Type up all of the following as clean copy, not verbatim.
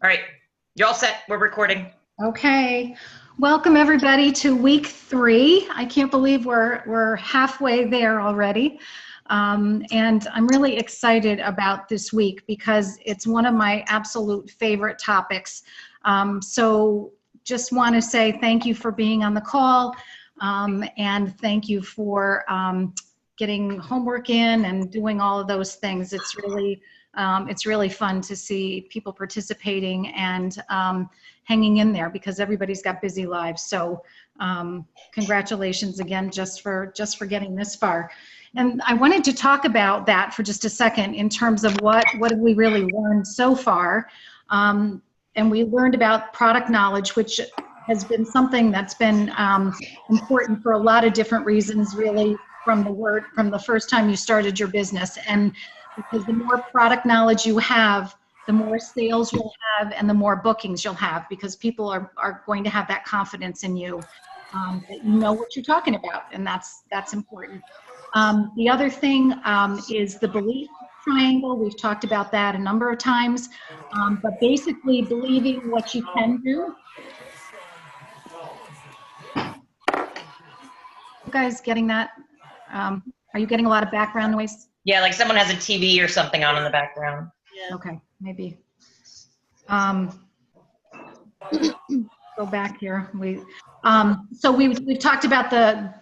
All right, you're all set. We're recording. Okay. Welcome everybody to week 3. I can't believe we're halfway there already. And I'm really excited about this week because it's one of my absolute favorite topics. So just want to say thank you for being on the call, and thank you for getting homework in and doing all of those things. It's really fun to see people participating and hanging in there because everybody's got busy lives. So congratulations again just for getting this far. And I wanted to talk about that for just a second in terms of what have we really learned so far. And we learned about product knowledge, which has been something that's been important for a lot of different reasons, really from the first time you started your business. And because the more product knowledge you have, the more sales you'll have and the more bookings you'll have, because people are going to have that confidence in you, that you know what you're talking about, and that's important. The other thing is the belief triangle. We've talked about that a number of times, but basically believing what you can do. You guys getting that? Are you getting a lot of background noise? Yeah, like someone has a TV or something on in the background. Yeah. Okay, maybe. Go back here. So we've talked about the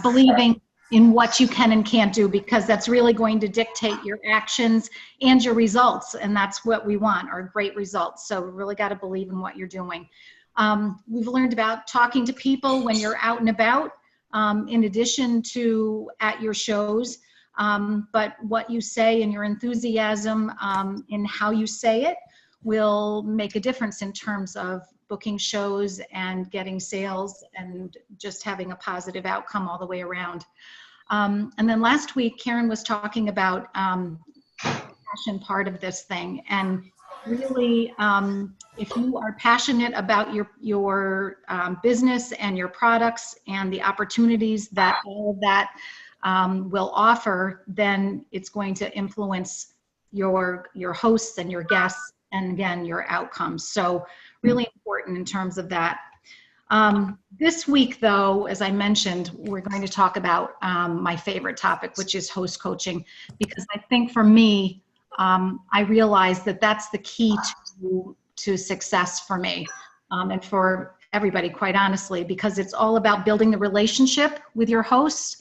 believing in what you can and can't do, because that's really going to dictate your actions and your results, and that's what we want, are great results. So we really got to believe in what you're doing. We've learned about talking to people when you're out and about, in addition to at your shows. But what you say and your enthusiasm in how you say it will make a difference in terms of booking shows and getting sales and just having a positive outcome all the way around. And then last week, Karen was talking about passion part of this thing. And really, if you are passionate about your business and your products and the opportunities that all of that will offer, then it's going to influence your hosts and your guests, and again, your outcomes. So really important in terms of that. This week, though, as I mentioned, we're going to talk about my favorite topic, which is host coaching, because I think for me, I realize that that's the key to success for me, and for everybody, quite honestly, because it's all about building the relationship with your host.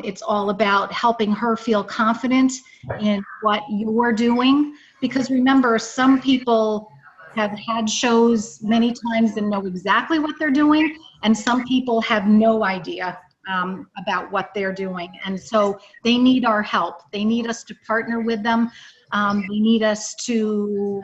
It's all about helping her feel confident in what you're doing. Because remember, some people have had shows many times and know exactly what they're doing, and some people have no idea about what they're doing. And so they need our help. They need us to partner with them. They need us to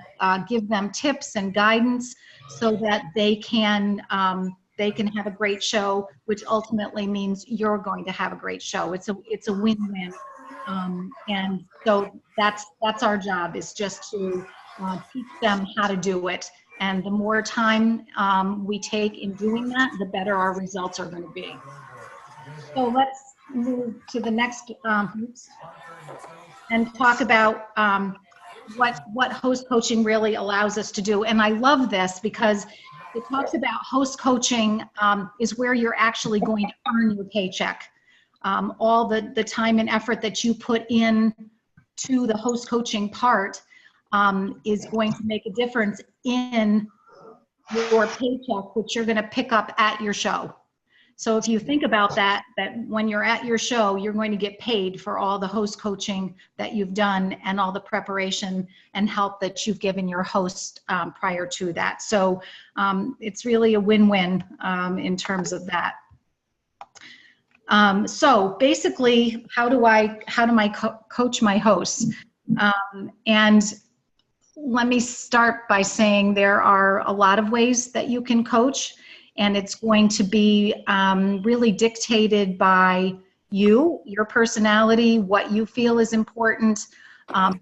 give them tips and guidance so that they can have a great show, which ultimately means you're going to have a great show. It's a win-win. And so that's our job, is just to teach them how to do it. And the more time we take in doing that, the better our results are going to be. So let's move to the next and talk about what host coaching really allows us to do. And I love this because it talks about host coaching is where you're actually going to earn your paycheck. All the time and effort that you put in to the host coaching part is going to make a difference in your paycheck, which you're going to pick up at your show. So if you think about that when you're at your show, you're going to get paid for all the host coaching that you've done and all the preparation and help that you've given your host prior to that. So it's really a win-win in terms of that. So basically, how do I coach my hosts? And let me start by saying there are a lot of ways that you can coach, and it's going to be really dictated by you, your personality, what you feel is important, the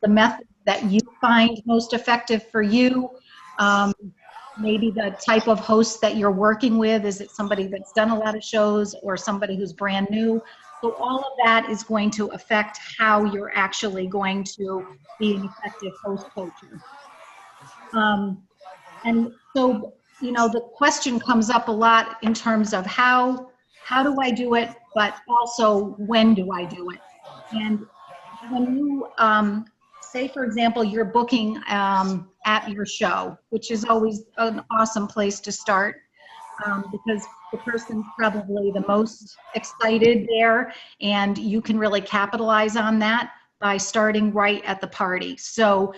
method that you find most effective for you, maybe the type of host that you're working with. Is it somebody that's done a lot of shows or somebody who's brand new? So all of that is going to affect how you're actually going to be an effective host coacher. And so, the question comes up a lot in terms of how do I do it, but also when do I do it? And when you, say, for example, you're booking at your show, which is always an awesome place to start, because the person's probably the most excited there, and you can really capitalize on that by starting right at the party. So,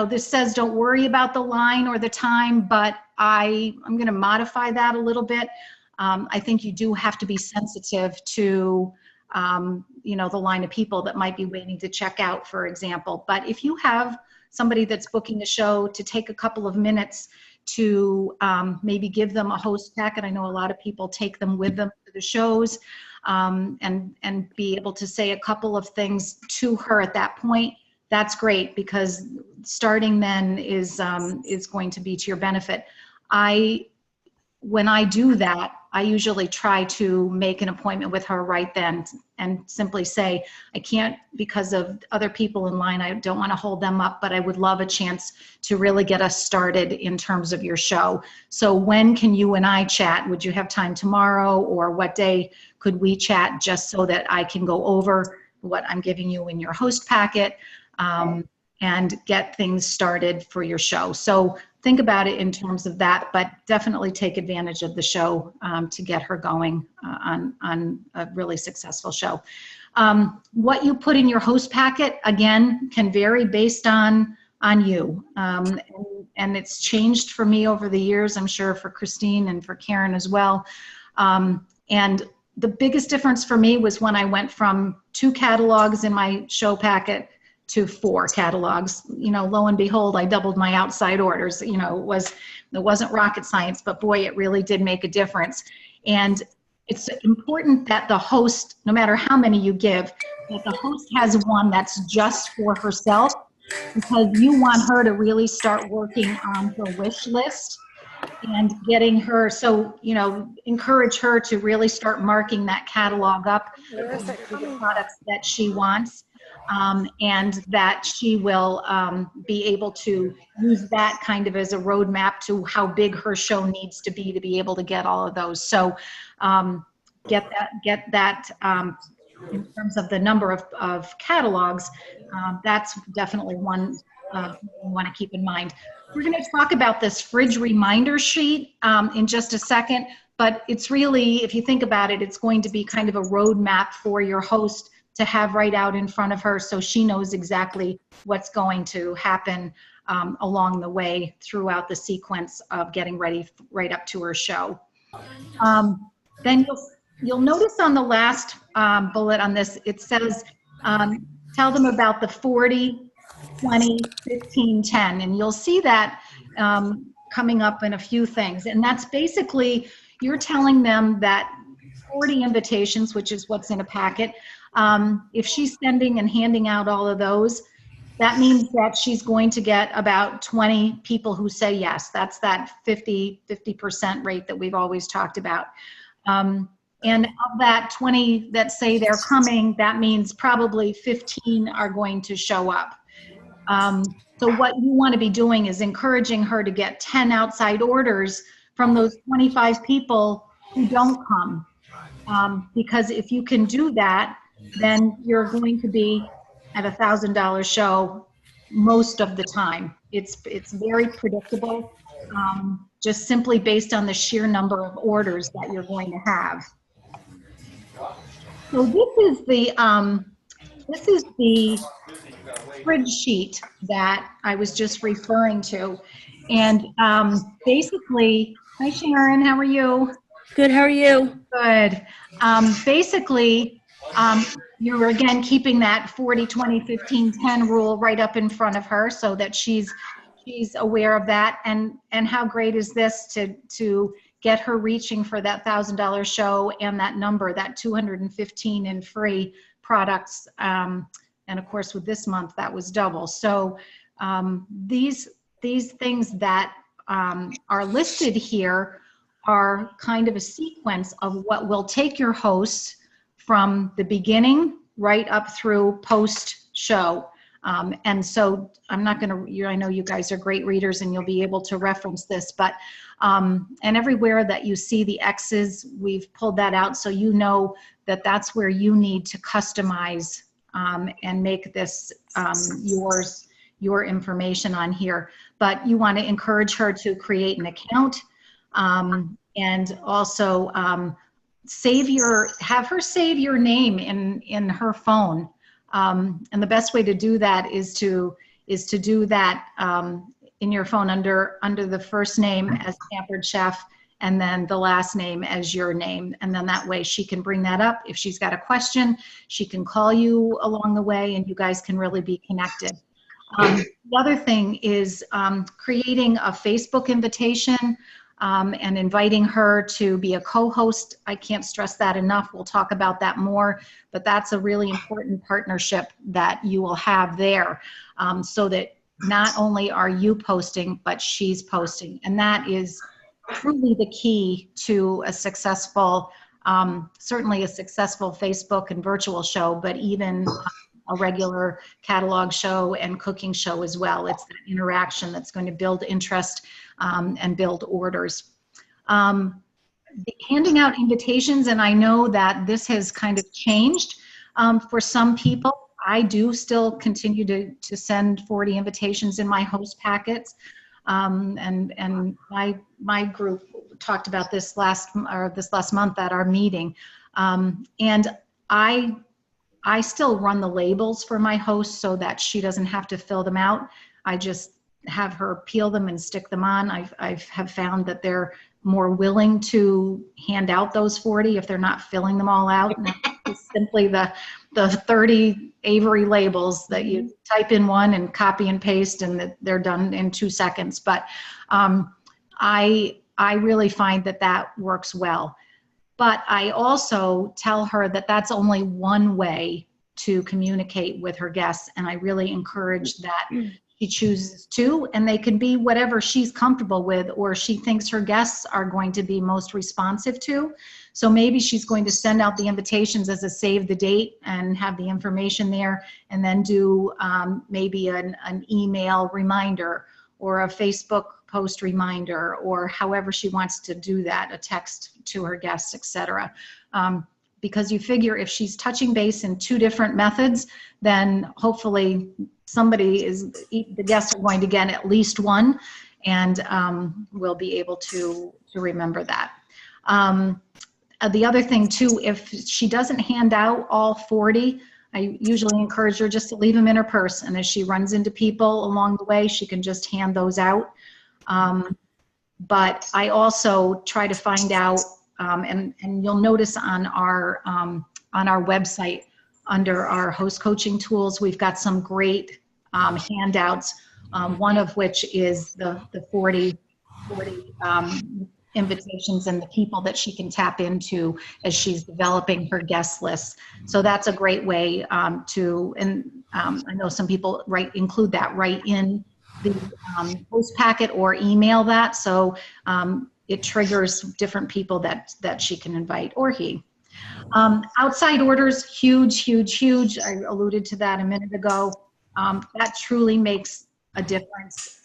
this says don't worry about the line or the time, but I'm going to modify that a little bit. I think you do have to be sensitive to, the line of people that might be waiting to check out, for example. But if you have somebody that's booking a show, to take a couple of minutes to maybe give them a host packet. I know a lot of people take them with them to the shows, and be able to say a couple of things to her at that point. That's great, because starting then is going to be to your benefit. When I do that, I usually try to make an appointment with her right then and simply say, I can't because of other people in line. I don't want to hold them up, but I would love a chance to really get us started in terms of your show. So when can you and I chat? Would you have time tomorrow, or what day could we chat, just so that I can go over what I'm giving you in your host packet, and get things started for your show. So think about it in terms of that, but definitely take advantage of the show to get her going on a really successful show. What you put in your host packet, again, can vary based on you. And it's changed for me over the years, I'm sure for Christine and for Karen as well. And the biggest difference for me was when I went from 2 catalogs in my show packet to 4 catalogs. Lo and behold, I doubled my outside orders. It wasn't rocket science, but boy, it really did make a difference. And it's important that the host, no matter how many you give, that the host has one that's just for herself, because you want her to really start working on her wish list and getting her, so, encourage her to really start marking that catalog up with the products that she wants. And that she will be able to use that kind of as a roadmap to how big her show needs to be able to get all of those. So get that in terms of the number of catalogs. That's definitely one you want to keep in mind. We're going to talk about this fridge reminder sheet in just a second, but it's really, if you think about it, it's going to be kind of a roadmap for your host to have right out in front of her, so she knows exactly what's going to happen along the way throughout the sequence of getting ready right up to her show. Then you'll notice on the last bullet on this, it says, tell them about the 40, 20, 15, 10, and you'll see that coming up in a few things. And that's basically, you're telling them that 40 invitations, which is what's in a packet, if she's sending and handing out all of those, that means that she's going to get about 20 people who say yes. That's that 50% rate that we've always talked about. And of that 20 that say they're coming, that means probably 15 are going to show up. So what you want to be doing is encouraging her to get 10 outside orders from those 25 people who don't come. Because if you can do that, then you're going to be at $1,000 show most of the time. It's very predictable, just simply based on the sheer number of orders that you're going to have. So this is the fridge sheet that I was just referring to, and basically, hi Sharon, how are you? Good, how are you? Good. Basically, you're again keeping that 40, 20, 15, 10 rule right up in front of her, so that she's aware of that. And how great is this to get her reaching for that $1,000 show and that number, that 215 in free products. And of course, with this month, that was double. So these things that are listed here are kind of a sequence of what will take your hosts from the beginning right up through post show. And so I'm not going to, I know you guys are great readers and you'll be able to reference this, but, and everywhere that you see the X's, we've pulled that out so you know that that's where you need to customize and make this your information on here. But you want to encourage her to create an account and also have her save your name in her phone. And the best way to do that is to do that in your phone under the first name as Pampered Chef and then the last name as your name. And then that way she can bring that up. If she's got a question, she can call you along the way and you guys can really be connected. The other thing is creating a Facebook invitation and inviting her to be a co-host. I can't stress that enough. We'll talk about that more, but that's a really important partnership that you will have there so that not only are you posting, but she's posting. And that is truly the key to a successful, certainly a successful Facebook and virtual show, but even a regular catalog show and cooking show as well. It's that interaction that's going to build interest and build orders. Handing out invitations, and I know that this has kind of changed for some people. I do still continue to send 40 invitations in my host packets. And my group talked about this last month at our meeting. And I still run the labels for my hosts so that she doesn't have to fill them out. I just have her peel them and stick them on. I have found that they're more willing to hand out those 40 if they're not filling them all out. And it's simply the 30 Avery labels that you type in one and copy and paste and they're done in 2 seconds. But I really find that works well. But I also tell her that that's only one way to communicate with her guests. And I really encourage that she chooses to, and they can be whatever she's comfortable with or she thinks her guests are going to be most responsive to. So maybe she's going to send out the invitations as a save the date and have the information there, and then do maybe an email reminder or a Facebook post reminder, or however she wants to do that, a text to her guests, etc. Because you figure if she's touching base in 2 different methods, then hopefully the guests are going to get at least one, and we'll be able to remember that. The other thing too, if she doesn't hand out all 40, I usually encourage her just to leave them in her purse, and as she runs into people along the way, she can just hand those out. But I also try to find out, and you'll notice on our website under our host coaching tools, we've got some great handouts. One of which is the 40 invitations and the people that she can tap into as she's developing her guest list. So that's a great way to, and I know some people include that right in the host packet or email that. So it triggers different people that she can invite, or he. Outside orders, huge, huge, huge. I alluded to that a minute ago. That truly makes a difference,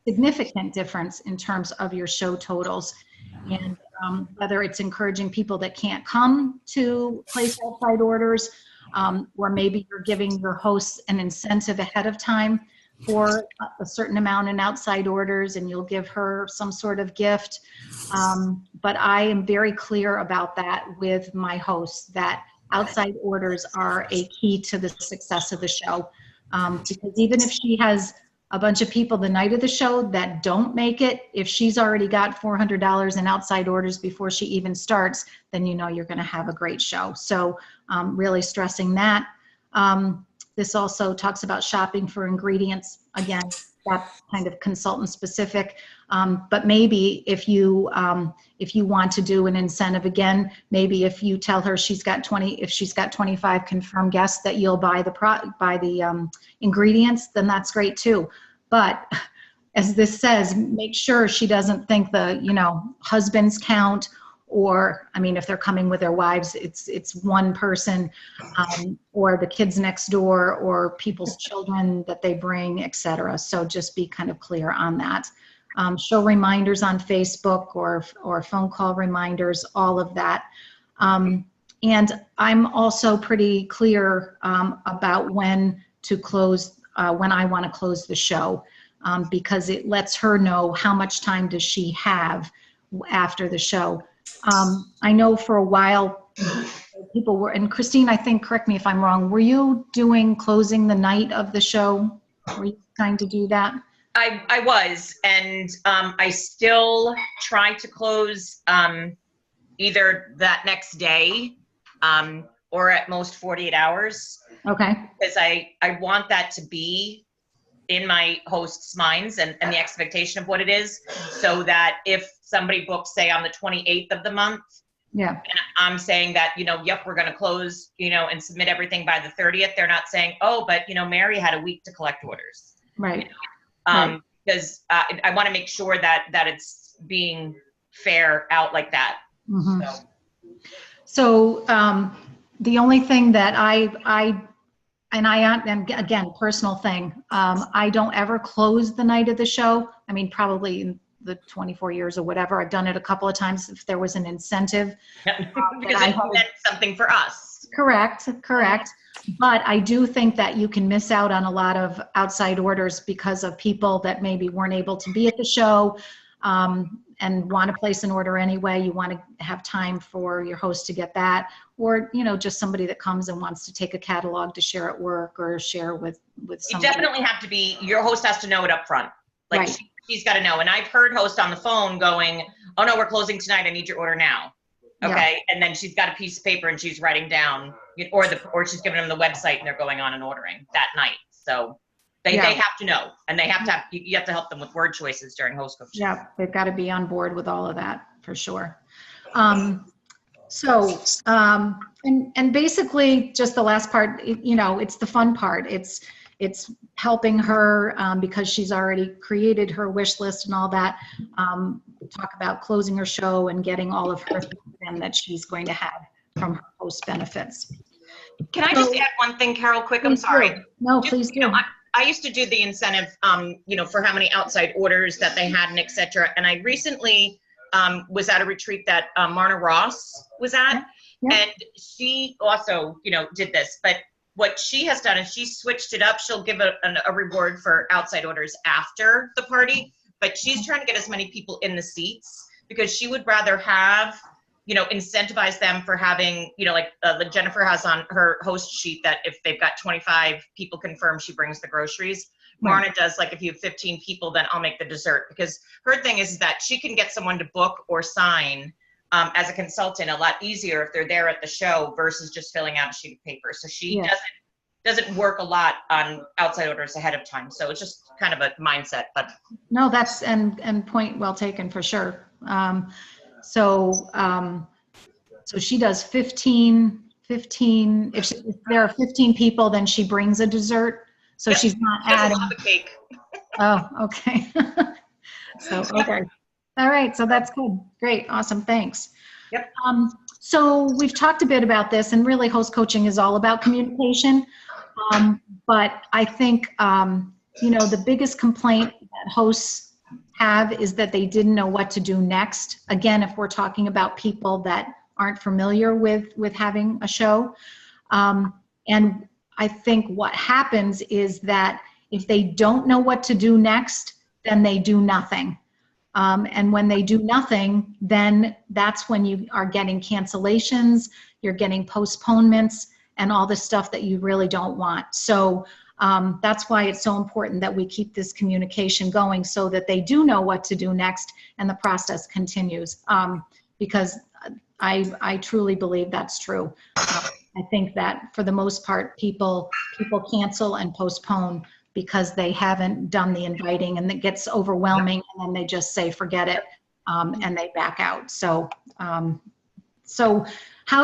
significant difference in terms of your show totals. And whether it's encouraging people that can't come to place outside orders, or maybe you're giving your hosts an incentive ahead of time for a certain amount in outside orders, and you'll give her some sort of gift. But I am very clear about that with my hosts, that outside orders are a key to the success of the show. Because even if she has a bunch of people the night of the show that don't make it, if she's already got $400 in outside orders before she even starts, then you know you're going to have a great show. So really stressing that. This also talks about shopping for ingredients. Again, that's kind of consultant specific. But maybe if you want to do an incentive, again, maybe if you tell her if she's got 25 confirmed guests that you'll buy the ingredients, then that's great too. But as this says, make sure she doesn't think the husbands count or, I mean, if they're coming with their wives, it's one person, or the kids next door, or people's children that they bring, etc. So just be kind of clear on that. Show reminders on Facebook or phone call reminders, all of that. And I'm also pretty clear about when to close, when I want to close the show, because it lets her know how much time does she have after the show. I know for a while people were, and Christine, I think, correct me if I'm wrong, were you doing closing the night of the show? Were you trying to do that? I was, and I still try to close either that next day or at most 48 hours. Okay. Because I want that to be in my host's minds and the expectation of what it is, so that if somebody books, say, on the 28th of the month, yeah, and I'm saying that, yep, we're going to close, and submit everything by the 30th, they're not saying, oh, but, Mary had a week to collect orders. right. Right. Because I want to make sure that it's being fair out like that. Mm-hmm. So the only thing that and again, personal thing, I don't ever close the night of the show. I mean, probably in the 24 years or whatever, I've done it a couple of times if there was an incentive. Because it meant something for us. Correct. But I do think that you can miss out on a lot of outside orders because of people that maybe weren't able to be at the show and want to place an order anyway. You want to have time for your host to get that, or just somebody that comes and wants to take a catalog to share at work or share with somebody. You definitely have to be, your host has to know it up front. Like right. She's got to know. And I've heard hosts on the phone going, oh no, we're closing tonight, I need your order now. Okay. Yeah. And then she's got a piece of paper and she's writing down, or she's giving them the website and they're going on and ordering that night. So they have to know, and they have to you have to help them with word choices during host coaching. Yeah, they've got to be on board with all of that for sure. And basically just the last part, it's the fun part. It's helping her because she's already created her wish list and all that. Talk about closing her show and getting all of her things that she's going to have from her host benefits. Can I just add one thing, Carol, quick? I'm sorry. No, please do. I used to do the incentive, for how many outside orders that they had and et cetera. And I recently was at a retreat that Marna Ross was at. Yeah. And she also, did this. But what she has done is she switched it up. She'll give a reward for outside orders after the party. But she's trying to get as many people in the seats because she would rather have, incentivize them for having, like Jennifer has on her host sheet that if they've got 25 people confirmed, she brings the groceries. Right. Marna does, like, if you have 15 people, then I'll make the dessert, because her thing is that she can get someone to book or sign as a consultant a lot easier if they're there at the show versus just filling out a sheet of paper. So she doesn't work a lot on outside orders ahead of time. So it's just kind of a mindset, but. No, that's, and point well taken for sure. So she does 15, if there are 15 people, then she brings a dessert. So she's not adding. A cake. Oh, okay. So, okay. All right. So that's good. Great. Awesome. Thanks. Yep. So we've talked a bit about this, and really host coaching is all about communication. But I think, the biggest complaint that hosts have is that they didn't know what to do next. Again, if we're talking about people that aren't familiar with having a show. And I think what happens is that if they don't know what to do next, then they do nothing. And when they do nothing, then that's when you are getting cancellations, you're getting postponements, and all the stuff that you really don't want. So that's why it's so important that we keep this communication going so that they do know what to do next and the process continues. Because I truly believe that's true. I think that for the most part, people cancel and postpone because they haven't done the inviting, and it gets overwhelming, and then they just say, forget it, and they back out. So how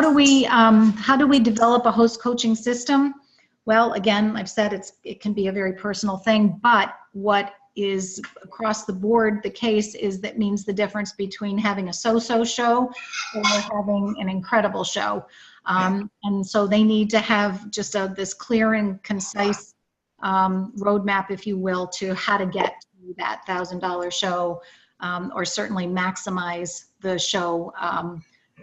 do we develop a host coaching system? Well, again, I've said it can be a very personal thing, but what is across the board the case is that means the difference between having a so-so show or having an incredible show. And so they need to have just this clear and concise roadmap, if you will, to how to get to that $1,000 show, or certainly maximize the show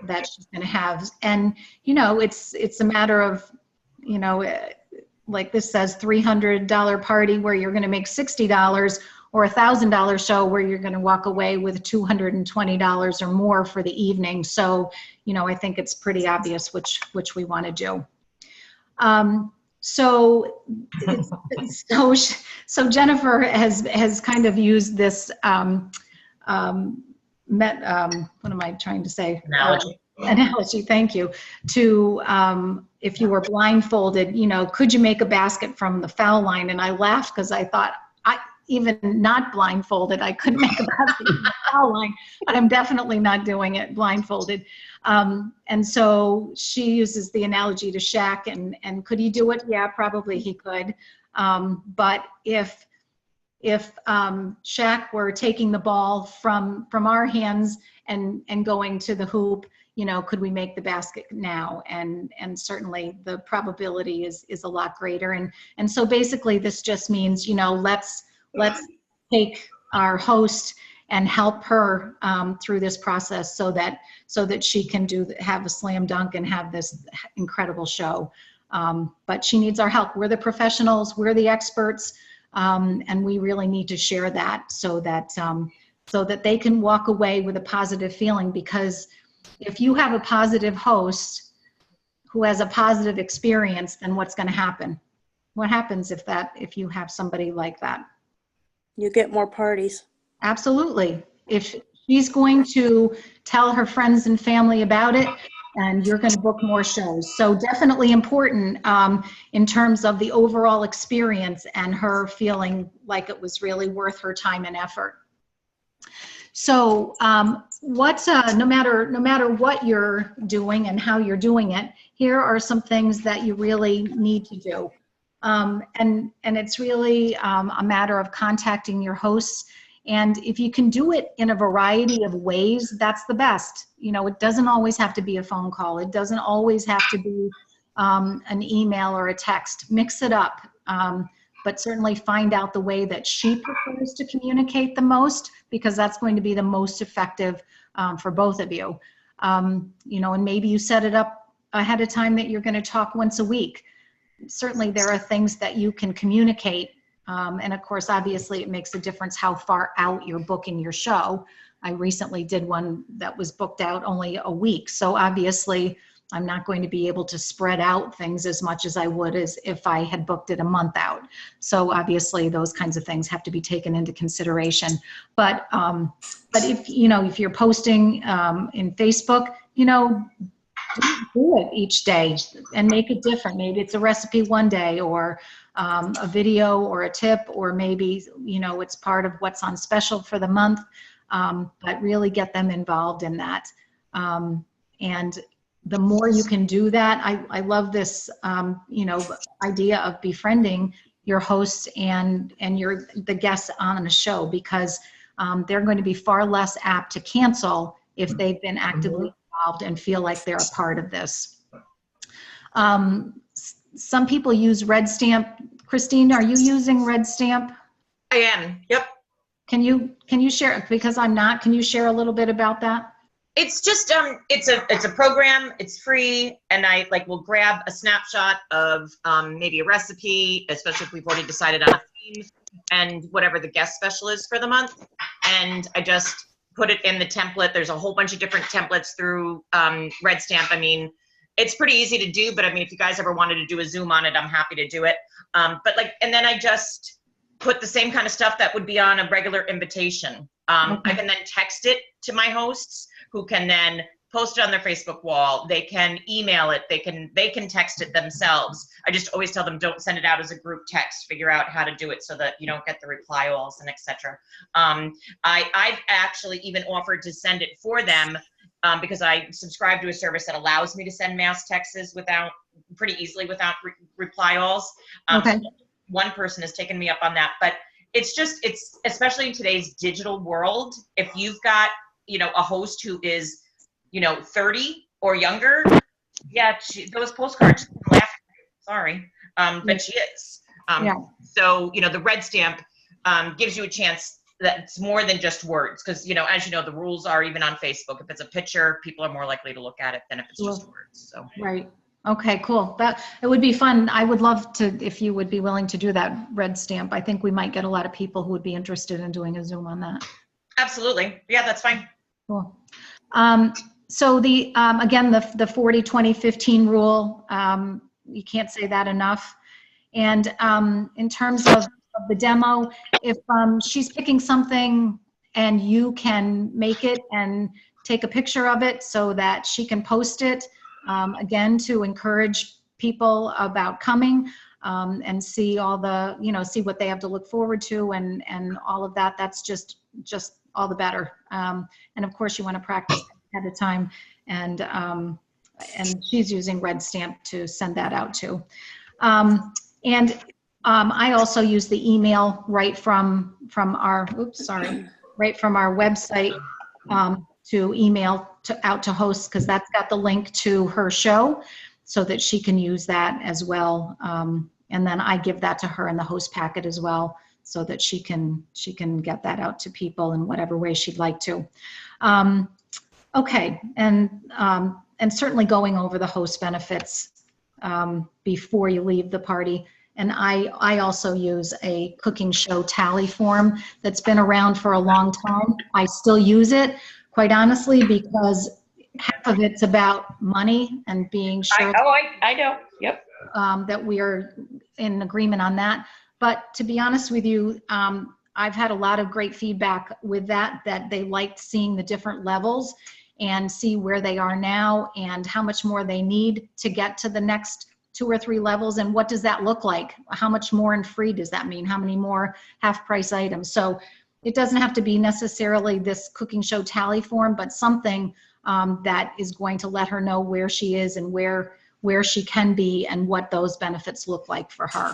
that she's going to have. And, you know, it's a matter of, you know, like this says $300 party where you're going to make $60, or $1,000 show where you're going to walk away with $220 or more for the evening. So, you know, I think it's pretty obvious which we want to do. So Jennifer has kind of used this what am I trying to say? Analogy, thank you. To if you were blindfolded, you know, could you make a basket from the foul line? And I laughed because I thought, even not blindfolded, I couldn't make a basket from the foul line, but I'm definitely not doing it blindfolded. And so she uses the analogy to Shaq, and could he do it? Yeah, probably he could. But if Shaq were taking the ball from our hands and going to the hoop, you know, could we make the basket now? And certainly the probability is a lot greater. And so basically this just means, you know, let's take our host and help her through this process so that she can have a slam dunk and have this incredible show. But she needs our help. We're the professionals, we're the experts, and we really need to share that so that they can walk away with a positive feeling. Because if you have a positive host who has a positive experience, then what's going to happen? What happens if you have somebody like that? You get more parties. Absolutely. If she's going to tell her friends and family about it, and you're going to book more shows. So definitely important in terms of the overall experience and her feeling like it was really worth her time and effort. So no matter what you're doing and how you're doing it, here are some things that you really need to do. And it's really a matter of contacting your hosts. And if you can do it in a variety of ways, that's the best. You know, it doesn't always have to be a phone call. It doesn't always have to be an email or a text. Mix it up, but certainly find out the way that she prefers to communicate the most, because that's going to be the most effective for both of you. You know, and maybe you set it up ahead of time that you're going to talk once a week. Certainly there are things that you can communicate. And of course, obviously it makes a difference how far out you're booking your show. I recently did one that was booked out only a week. So obviously I'm not going to be able to spread out things as much as I would as if I had booked it a month out. So obviously those kinds of things have to be taken into consideration. But if, you know, if you're posting in Facebook, you know, do it each day and make it different. Maybe it's a recipe one day, or a video or a tip, or maybe, you know, it's part of what's on special for the month, but really get them involved in that. And the more you can do that, I love this, you know, idea of befriending your hosts and the guests on a show, because they're going to be far less apt to cancel if they've been actively involved and feel like they're a part of this. Some people use Red Stamp. Christine, are you using Red Stamp? I am. Yep. Can you share, because I'm not, can you share a little bit about that? It's just it's a program, it's free, and I will grab a snapshot of maybe a recipe, especially if we've already decided on a theme, and whatever the guest special is for the month, and I just put it in the template. There's a whole bunch of different templates through Red Stamp. I mean, it's pretty easy to do, but I mean, if you guys ever wanted to do a Zoom on it, I'm happy to do it. And then I just put the same kind of stuff that would be on a regular invitation. I can then text it to my hosts, who can then post it on their Facebook wall. They can email it. They can text it themselves. I just always tell them, don't send it out as a group text. Figure out how to do it so that you don't get the reply alls and etc. I've actually even offered to send it for them because I subscribe to a service that allows me to send mass texts pretty easily without reply alls. Okay. So one person has taken me up on that, but it's especially in today's digital world, if you've got, a host who is, 30 or younger, yeah, those postcards, laugh, sorry, but she is. Yeah. So, the red stamp gives you a chance that it's more than just words. Because, as you know, the rules are even on Facebook. If it's a picture, people are more likely to look at it than if it's just words. So. Right. Okay, cool. It would be fun. I would love to, if you would be willing to do that red stamp. I think we might get a lot of people who would be interested in doing a Zoom on that. Absolutely. Yeah, that's fine. Cool. So again, the 40-20-15 rule, you can't say that enough. And in terms of the demo, if she's picking something and you can make it and take a picture of it so that she can post it, again, to encourage people about coming, and see all the, see what they have to look forward to and all of that. That's just all the better. And of course you want to practice ahead of time, and she's using red stamp to send that out to. I also use the email right from our, right from our website, to email out to hosts, because that's got the link to her show so that she can use that as well. And then I give that to her in the host packet as well, so that she can get that out to people in whatever way she'd like to. Okay, and certainly going over the host benefits before you leave the party. And I also use a cooking show tally form that's been around for a long time. I still use it, quite honestly, because half of it's about money and being sure I know. Yep. that we are in agreement on that. But to be honest with you, I've had a lot of great feedback with that they liked seeing the different levels and see where they are now and how much more they need to get to the next 2 or 3 levels, and what does that look like? How much more and free does that mean? How many more half-price items? So it doesn't have to be necessarily this cooking show tally form, but something that is going to let her know where she is and where she can be and what those benefits look like for her.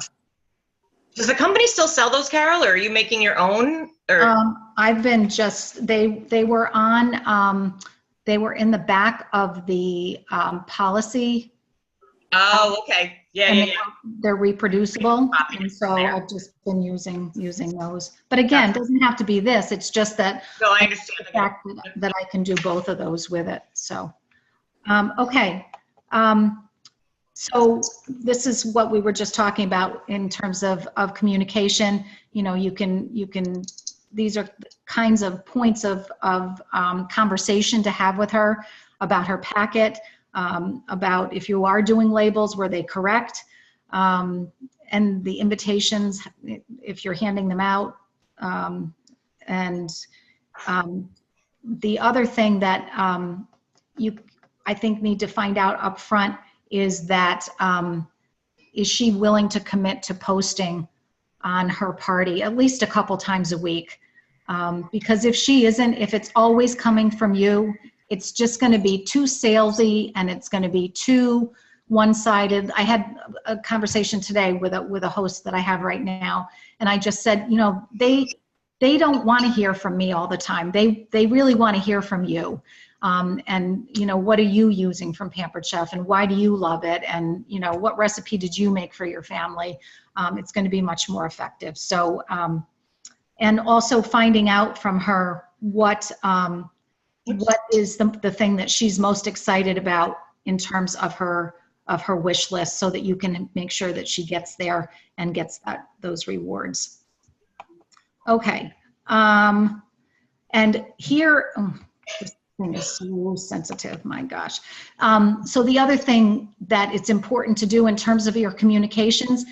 Does the company still sell those, Carol, or are you making your own? Or? I've been they were on, they were in the back of the policy. Oh, okay. Yeah. They're reproducible, and so I've just been using those. But again, it doesn't have to be this. It's just that. No, I understand the fact that I can do both of those with it. So, okay. So this is what we were just talking about in terms of communication. You can. These are kinds of points of conversation to have with her about her packet. About if you are doing labels, were they correct? And the invitations, if you're handing them out. The other thing that I think need to find out up front is that is she willing to commit to posting on her party at least a couple times a week? Because if she isn't, if it's always coming from you, it's just going to be too salesy and it's going to be too one-sided. I had a conversation today with a host that I have right now, and I just said, they don't want to hear from me all the time. They really want to hear from you. And what are you using from Pampered Chef, and why do you love it? And what recipe did you make for your family? It's going to be much more effective. So, and also finding out from her what is the thing that she's most excited about in terms of her wish list, so that you can make sure that she gets there and gets those rewards. Okay. And here, this thing is so sensitive, my gosh. So the other thing that it's important to do in terms of your communications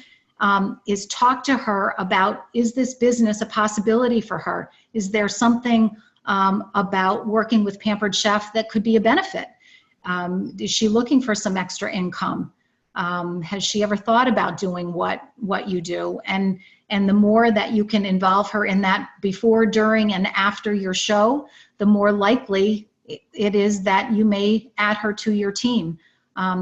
is talk to her about, is this business a possibility for her? Is there something about working with Pampered Chef that could be a benefit? Is she looking for some extra income? Has she ever thought about doing what you do? And the more that you can involve her in that before, during, and after your show, the more likely it is that you may add her to your team,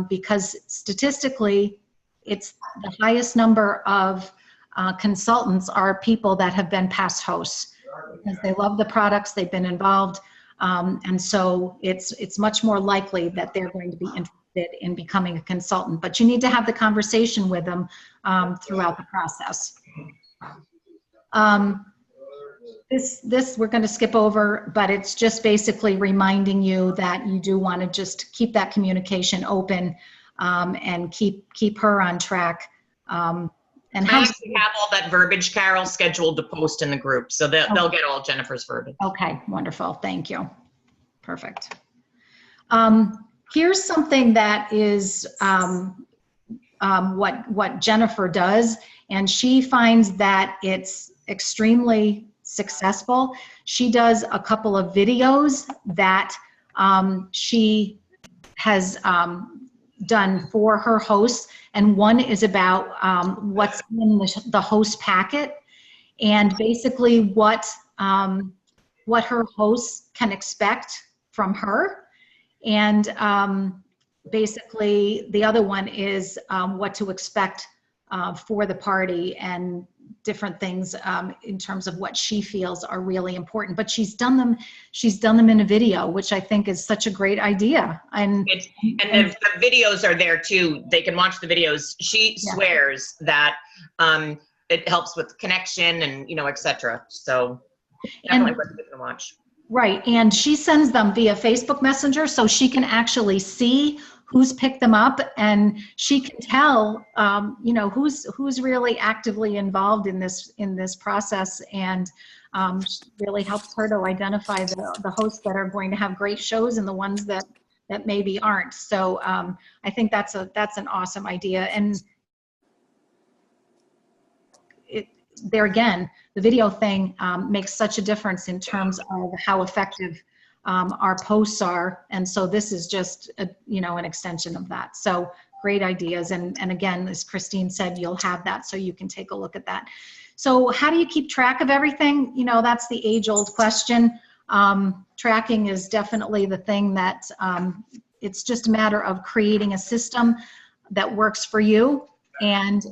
because statistically, it's the highest number of consultants are people that have been past hosts because they love the products, they've been involved. And so it's much more likely that they're going to be interested in becoming a consultant, but you need to have the conversation with them throughout the process. This we're going to skip over, but it's just basically reminding you that you do want to just keep that communication open and keep her on track. And I actually have all that verbiage, Carol, scheduled to post in the group, so they'll get all Jennifer's verbiage. Okay, wonderful. Thank you. Perfect. Here's something that is what Jennifer does, and she finds that it's extremely successful. She does a couple of videos that she has done for her hosts, and one is about what's in the host packet, and basically what her hosts can expect from her, and basically the other one is what to expect for the party and different things in terms of what she feels are really important. But she's done them in a video, which I think is such a great idea. And the videos are there too. They can watch the videos. She swears that it helps with connection and, you know, et cetera. So definitely worth it to watch. Right, and she sends them via Facebook Messenger, so she can actually see who's picked them up, and she can tell, you know, who's really actively involved in this process, and really helps her to identify the hosts that are going to have great shows and the ones that maybe aren't. So I think that's an awesome idea, and there again, the video thing makes such a difference in terms of how effective our posts are, and so this is just you know, an extension of that. So great ideas, and again, as Christine said, you'll have that so you can take a look at that. So how do you keep track of everything? You know, that's the age-old question. Tracking is definitely the thing that it's just a matter of creating a system that works for you, and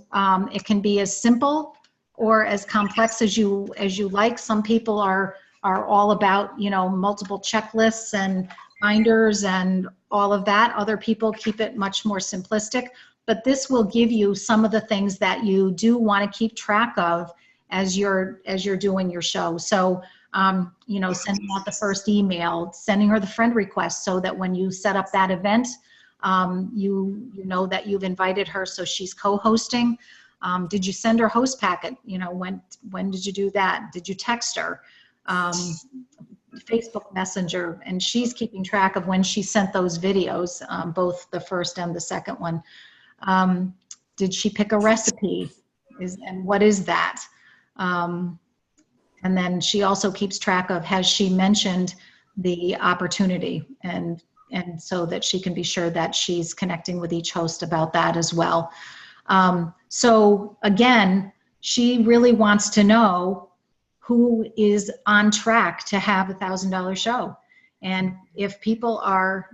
it can be as simple or as complex as you like. Some people are all about, you know, multiple checklists and binders and all of that. Other people keep it much more simplistic, but this will give you some of the things that you do want to keep track of as you're doing your show. So, you know, sending out the first email, sending her the friend request so that when you set up that event, you know that you've invited her, so she's co-hosting. Did you send her host packet? You know, when did you do that? Did you text her? Facebook Messenger, and she's keeping track of when she sent those videos, both the first and the second one. Did she pick a recipe? And what is that? And then she also keeps track of, has she mentioned the opportunity, and so that she can be sure that she's connecting with each host about that as well. So again, she really wants to know who is on track to have a $1,000 show. And if people are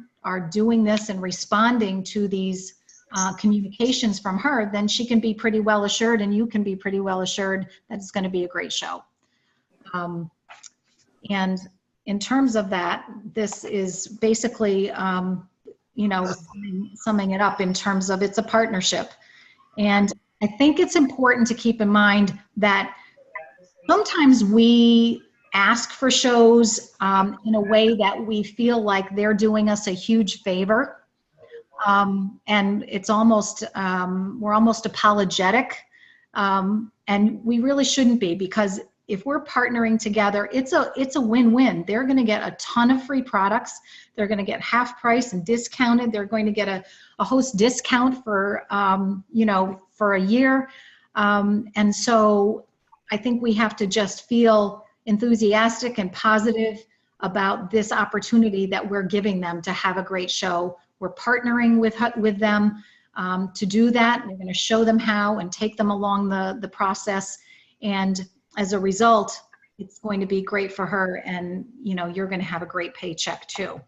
doing this and responding to these communications from her, then she can be pretty well assured, and you can be pretty well assured that it's going to be a great show. And in terms of that, this is basically, you know, summing it up in terms of it's a partnership. And I think it's important to keep in mind that sometimes we ask for shows in a way that we feel like they're doing us a huge favor. And it's almost, we're almost apologetic. And we really shouldn't be, because if we're partnering together, it's a win-win. They're going to get a ton of free products. They're going to get half price and discounted. They're going to get a host discount for, you know, for a year. And so I think we have to just feel enthusiastic and positive about this opportunity that we're giving them to have a great show. We're partnering with them to do that. We're going to show them how and take them along the process. And as a result, it's going to be great for her, and you know, you're going to have a great paycheck too.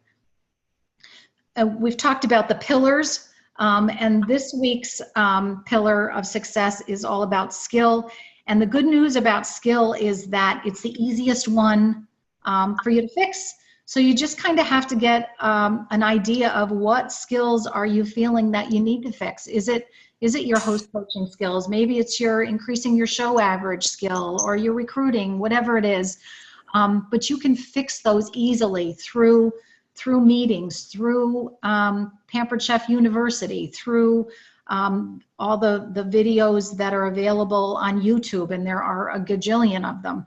We've talked about the pillars, and this week's pillar of success is all about skill. And the good news about skill is that it's the easiest one for you to fix. So you just kind of have to get an idea of what skills are you feeling that you need to fix. Is it your host coaching skills? Maybe it's your increasing your show average skill or your recruiting, whatever it is. But you can fix those easily through meetings, through Pampered Chef University, through all the videos that are available on YouTube, and there are a gajillion of them.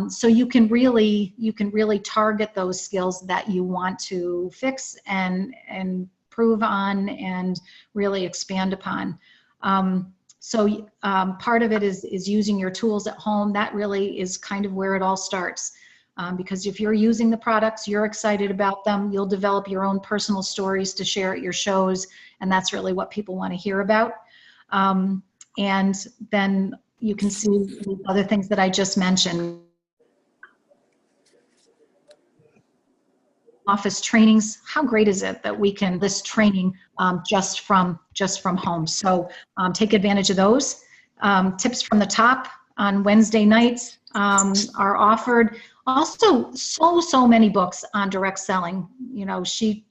So you can really target those skills that you want to fix and improve on and really expand upon. So part of it is using your tools at home. That really is kind of where it all starts. Because if you're using the products, you're excited about them, you'll develop your own personal stories to share at your shows, and that's really what people want to hear about. And then you can see the other things that I just mentioned. Office trainings, how great is it that we can list training just from home? So take advantage of those. Tips from the top on Wednesday nights are offered. Also, so many books on direct selling. You know, she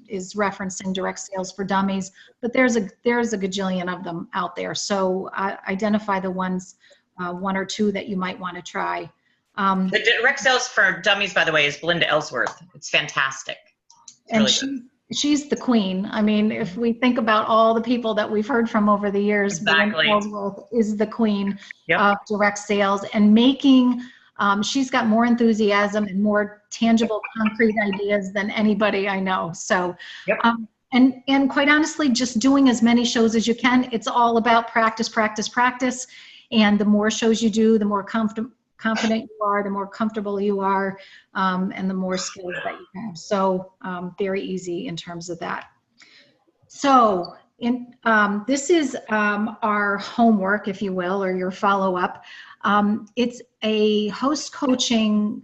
is referencing Direct Sales for Dummies, but there's a gajillion of them out there. So identify the ones, one or two that you might want to try. The Direct Sales for Dummies, by the way, is Belinda Ellsworth. It's fantastic. It's really she's the queen. I mean, if we think about all the people that we've heard from over the years, exactly. Belinda Ellsworth is the queen of direct sales and making. She's got more enthusiasm and more tangible, concrete ideas than anybody I know. So, and quite honestly, just doing as many shows as you can. It's all about practice. And the more shows you do, the more confident you are, the more comfortable you are, and the more skills that you have. So very easy in terms of that. So this is our homework, if you will, or your follow-up. It's a host coaching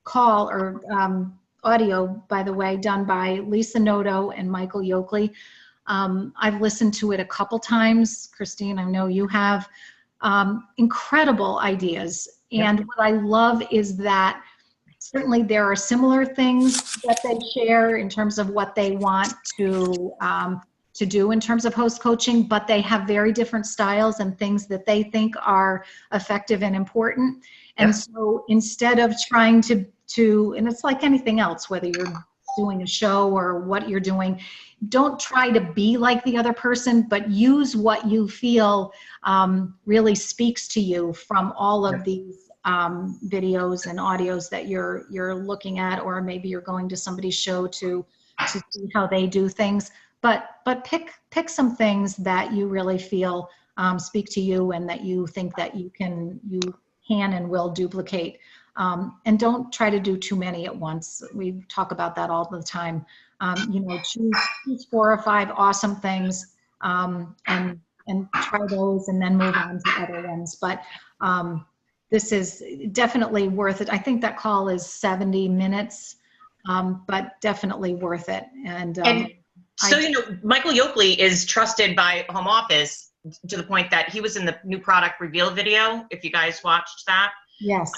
call or audio, by the way, done by Lisa Noto and Michael Yoakley. I've listened to it a couple times. Christine, I know you have. Incredible ideas. And what I love is that certainly there are similar things that they share in terms of what they want to do in terms of host coaching, but they have very different styles and things that they think are effective and important. And so instead of trying to, and it's like anything else, whether you're doing a show or what you're doing, don't try to be like the other person, but use what you feel really speaks to you from all of these videos and audios that you're looking at, or maybe you're going to somebody's show to see how they do things. But pick some things that you really feel speak to you and that you think that you can and will duplicate. And don't try to do too many at once. We talk about that all the time. Choose 4 or 5 awesome things and try those and then move on to other ones. But this is definitely worth it. I think that call is 70 minutes, but definitely worth it. And so, Michael Yoakley is trusted by home office to the point that he was in the new product reveal video, if you guys watched that. Yes.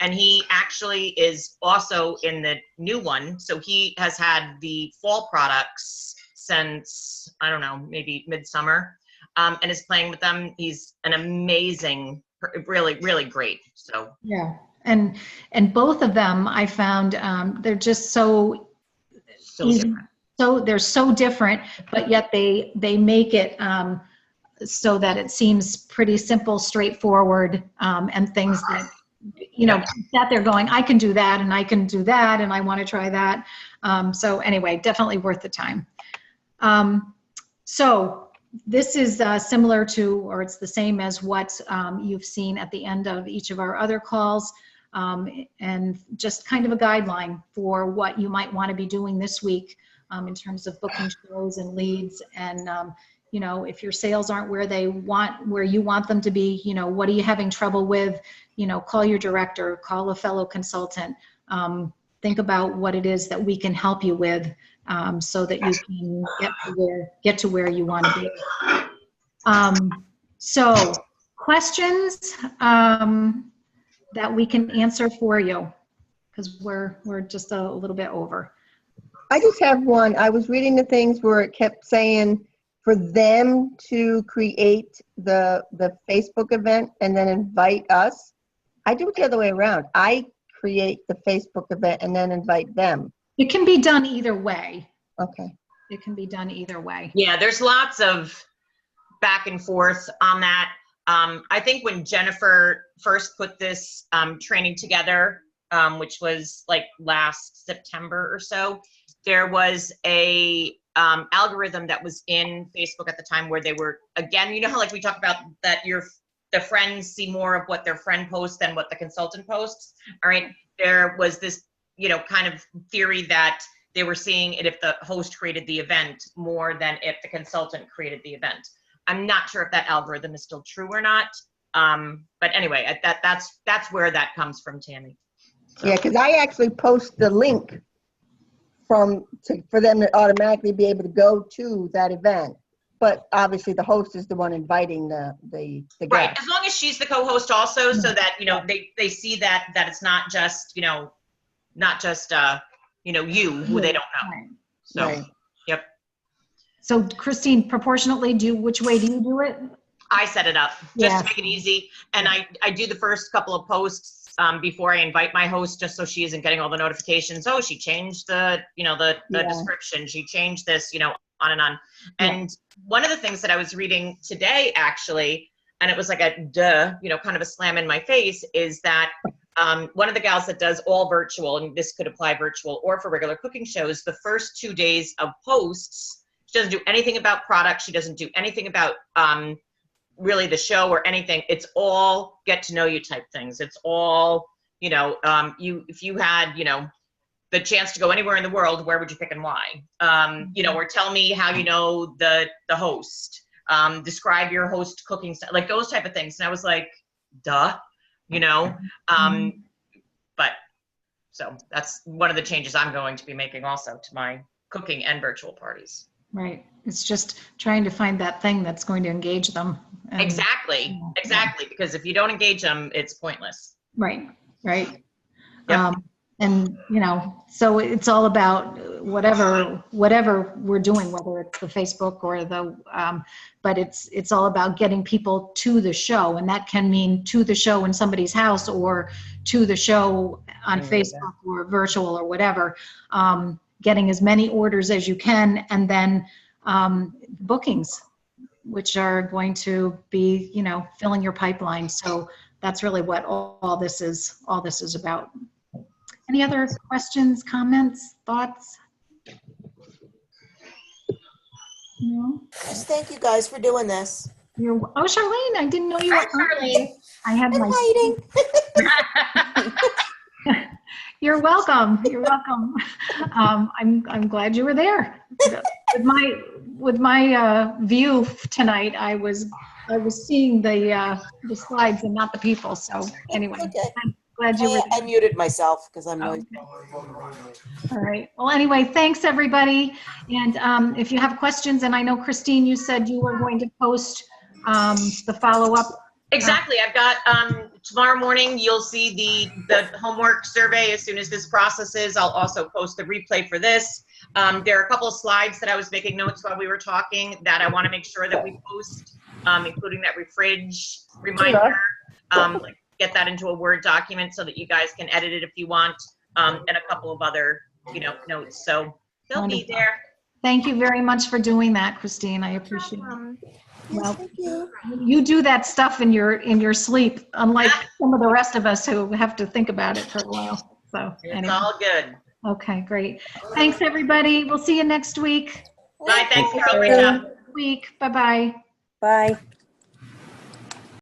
And he actually is also in the new one. So he has had the fall products since, I don't know, maybe midsummer, and is playing with them. He's an amazing, really, really great. So yeah. And both of them I found, they're just so easy. Different. So they're so different, but yet they make it so that it seems pretty simple, straightforward, and things that, that they're going, I can do that and I can do that and I want to try that. So anyway, definitely worth the time. So this is similar to, or it's the same as what you've seen at the end of each of our other calls, and just kind of a guideline for what you might want to be doing this week in terms of booking shows and leads. And if your sales aren't where you want them to be, what are you having trouble with? Call your director, call a fellow consultant, think about what it is that we can help you with, so that you can get to where you want to be. So questions that we can answer for you? Because we're just a little bit over. I just have one. I was reading the things where it kept saying for them to create the Facebook event and then invite us. I do it the other way around. I create the Facebook event and then invite them. It can be done either way. Okay. It can be done either way. Yeah, there's lots of back and forth on that. I think when Jennifer first put this training together, which was like last September or so, there was a algorithm that was in Facebook at the time where they were, again, you know how like we talk about that the friends see more of what their friend posts than what the consultant posts. All right, there was this, kind of theory that they were seeing it if the host created the event more than if the consultant created the event. I'm not sure if that algorithm is still true or not. But anyway, that's where that comes from, Tammy. So. Yeah, because I actually post the link for them to automatically be able to go to that event. But obviously the host is the one inviting the guest. Right, as long as she's the co-host also, so that, they see that it's not just, you, who they don't know. Right. So, Right. Yep. So Christine, proportionately, which way do you do it? I set it up just to make it easy. And I do the first couple of posts before I invite my host, just so she isn't getting all the notifications. Oh, she changed the description. She changed this, on and on. And one of the things that I was reading today, actually, and it was like a kind of a slam in my face, is that one of the gals that does all virtual, and this could apply virtual or for regular cooking shows, the first 2 days of posts, she doesn't do anything about product. She doesn't do anything about really the show or anything. It's all get to know you type things. It's all, if you had, the chance to go anywhere in the world, where would you pick and why? Or tell me how you know the host. Describe your host cooking style, like those type of things. And I was like, duh, but so that's one of the changes I'm going to be making also to my cooking and virtual parties. Right. It's just trying to find that thing that's going to engage them. And, Exactly. Because if you don't engage them, it's pointless. Right. Yep. And, so it's all about whatever we're doing, whether it's the Facebook or but it's all about getting people to the show. And that can mean to the show in somebody's house or to the show on Facebook or virtual or whatever. Getting as many orders as you can, and then bookings, which are going to be, filling your pipeline. So that's really what all this is about. Any other questions, comments, thoughts? No? Just thank you guys for doing this. Charlene, I didn't know you Hi, were. Charlene. I had I'm my. hiding. You're welcome. I'm glad you were there. With my view tonight, I was seeing the slides and not the people. So anyway, Okay. I'm glad you were. I muted myself because I'm noisy. All right. Well, anyway, thanks everybody. And if you have questions, and I know Christine, you said you were going to post the follow-up. Exactly. I've got tomorrow morning, you'll see the homework survey as soon as this processes. I'll also post the replay for this. There are a couple of slides that I was making notes while we were talking that I want to make sure that we post, including that refridge reminder. Get that into a Word document so that you guys can edit it if you want, and a couple of other, notes. So they'll be there. Thank you very much for doing that, Christine. I appreciate it. Yes, Well, thank you. you do that stuff in your sleep, unlike some of the rest of us who have to think about it for a while. So It's anyway. all good. Okay, great. Thanks, everybody. We'll see you next week. Bye. Thanks, Carol. Great job. Bye-bye. Bye.